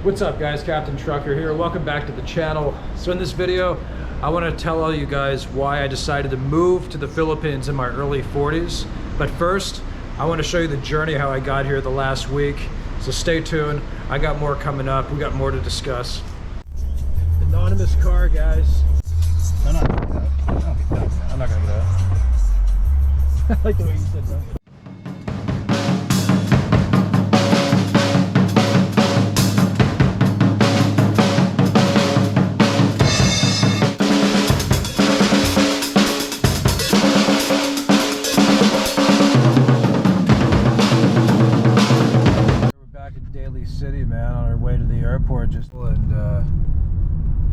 What's up guys, Captain Trucker here. Welcome back to the channel. So in this video, I want to tell all you guys why I decided to move to the Philippines in my early 40s. But first, I want to show you the journey, how I got here the last week. So stay tuned. I got more coming up. We got more to discuss. Anonymous car, guys. I'm not gonna get out. I'm not gonna get out. I like the way you said that. Daly City, man, on our way to the airport. You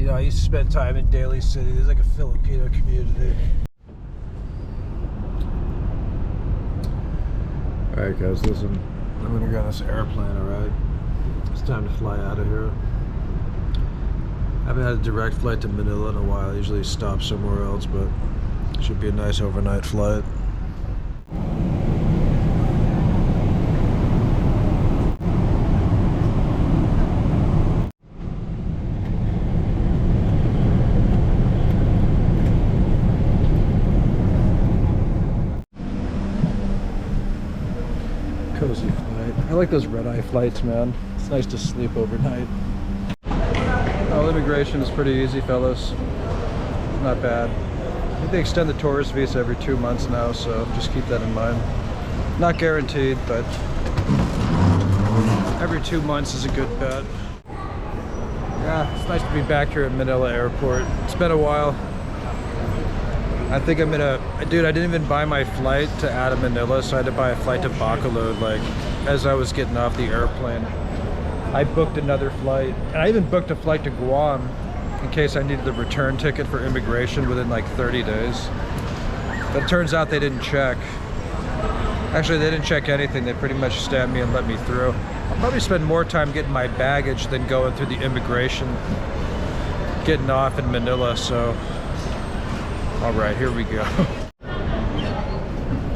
know, I used to spend time in Daly City. There's like a Filipino community. Alright guys, listen, I'm gonna get on this airplane, alright? It's time to fly out of here. I haven't had a direct flight to Manila in a while. I usually stop somewhere else, but it should be a nice overnight flight. Cozy flight. I like those red-eye flights, man. It's nice to sleep overnight. Oh, immigration is pretty easy, fellas. Not bad. I think they extend the tourist visa every 2 months now, so just keep that in mind. Not guaranteed, but every 2 months is a good bet. Yeah, it's nice to be back here at Manila Airport. It's been a while. I think I'm gonna, dude, I didn't even buy my flight to out of Manila, so I had to buy a flight to Bacolod, like, as I was getting off the airplane. I booked another flight, and I even booked a flight to Guam in case I needed the return ticket for immigration within like 30 days. But it turns out they didn't check. Actually, they didn't check anything. They pretty much stamped me and let me through. I'll probably spend more time getting my baggage than going through the immigration, getting off in Manila, so. All right, here we go.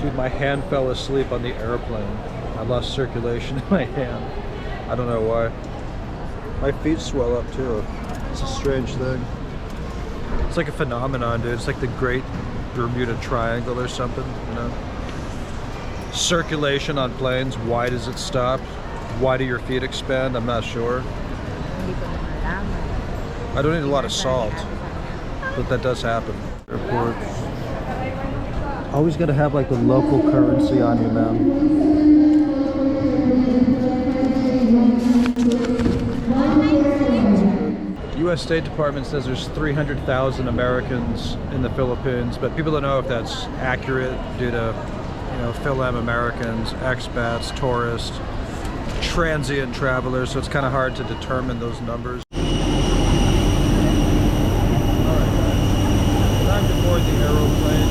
Dude, my hand fell asleep on the airplane. I lost circulation in my hand. I don't know why. My feet swell up too. It's a strange thing. It's like a phenomenon, dude. It's like the Great Bermuda Triangle or something, you know? Circulation on planes, why does it stop? Why do your feet expand? I'm not sure. I don't eat a lot of salt, but that does happen. Airport. Always gotta have like the local currency on you, man. U.S. State Department says there's 300,000 Americans in the Philippines, but people don't know if that's accurate due to, you know, Phil-Am Americans, expats, tourists, transient travelers, so it's kind of hard to determine those numbers. The aeroplane.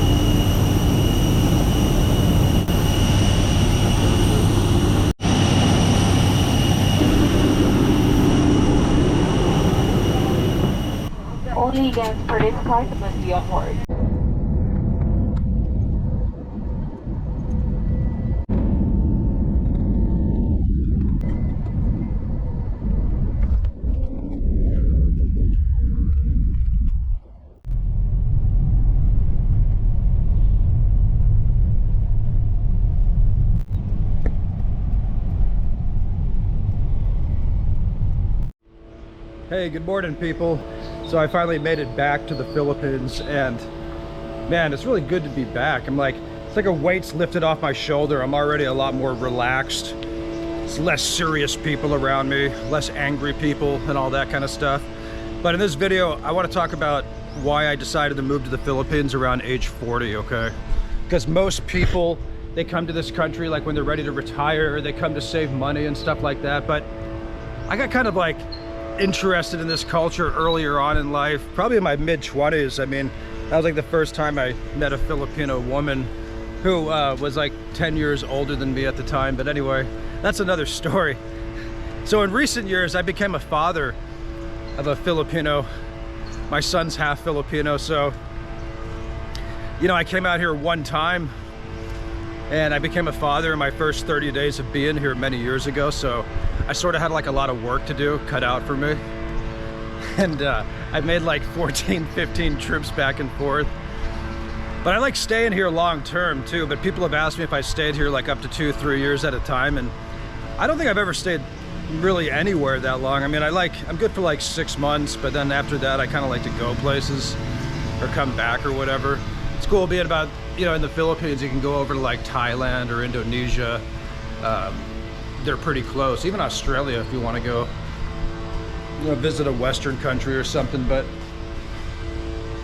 Only guests for this flight must be on board. Hey, good morning, people. So I finally made it back to the Philippines, and man, it's really good to be back. I'm like, it's like a weight's lifted off my shoulder. I'm already a lot more relaxed. It's less serious people around me, less angry people and all that kind of stuff. But in this video, I want to talk about why I decided to move to the Philippines around age 40, okay? Because most people, they come to this country like when they're ready to retire, or they come to save money and stuff like that. But I got kind of like interested in this culture earlier on in life, probably in my mid-20s. I mean, that was like the first time I met a Filipino woman who was like 10 years older than me at the time. But anyway, that's another story. So in recent years, I became a father of a Filipino. My son's half Filipino, so, you know, I came out here one time and I became a father in my first 30 days of being here many years ago. So I sort of had like a lot of work to do cut out for me. And I made like 14, 15 trips back and forth. But I like staying here long term too. But people have asked me if I stayed here like up to 2-3 years at a time. And I don't think I've ever stayed really anywhere that long. I mean, I'm good for like 6 months, but then after that, I kind of like to go places or come back or whatever. It's cool being about, you know, in the Philippines, you can go over to like Thailand or Indonesia. They're pretty close. Even Australia, if you want to go, you know, visit a Western country or something. But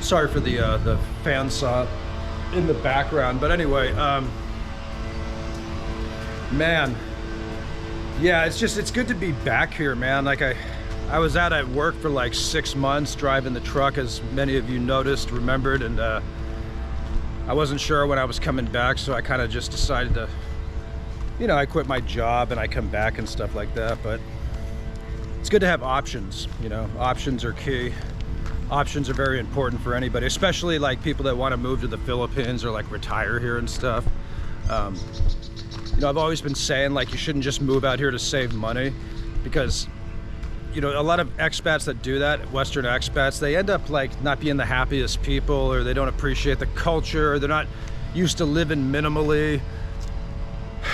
sorry for the fan saw in the background. But anyway, man, yeah, it's good to be back here, man. Like I was out at work for like 6 months driving the truck, as many of you noticed, remembered, and I wasn't sure when I was coming back, so I kind of just decided to, you know, I quit my job and I come back and stuff like that. But it's good to have options, you know. Options are key. Options are very important for anybody, especially like people that want to move to the Philippines or like retire here and stuff. You know, I've always been saying like you shouldn't just move out here to save money, because, you know, a lot of expats that do that, Western expats, they end up like not being the happiest people, or they don't appreciate the culture, or they're not used to living minimally,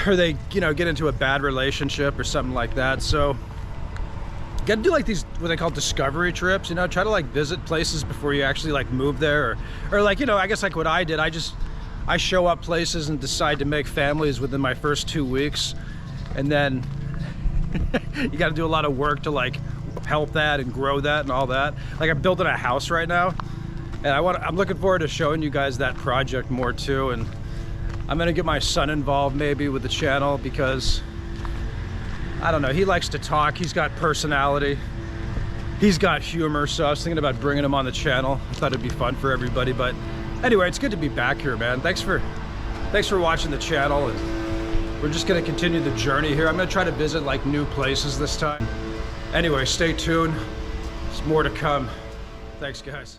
or they, you know, get into a bad relationship or something like that. So you gotta do like these, what they call discovery trips, you know, try to like visit places before you actually like move there, or like, you know, I guess like what I did, I show up places and decide to make families within my first 2 weeks, and then you got to do a lot of work to like help that and grow that and all that. Like I'm building a house right now, and I'm looking forward to showing you guys that project more too. And I'm gonna get my son involved maybe with the channel, because I don't know, he likes to talk, he's got personality, he's got humor, so I was thinking about bringing him on the channel. I thought it'd be fun for everybody. But anyway, it's good to be back here, man. Thanks for watching the channel, and we're just gonna continue the journey here. I'm gonna try to visit like new places this time. Anyway, stay tuned. There's more to come. Thanks, guys.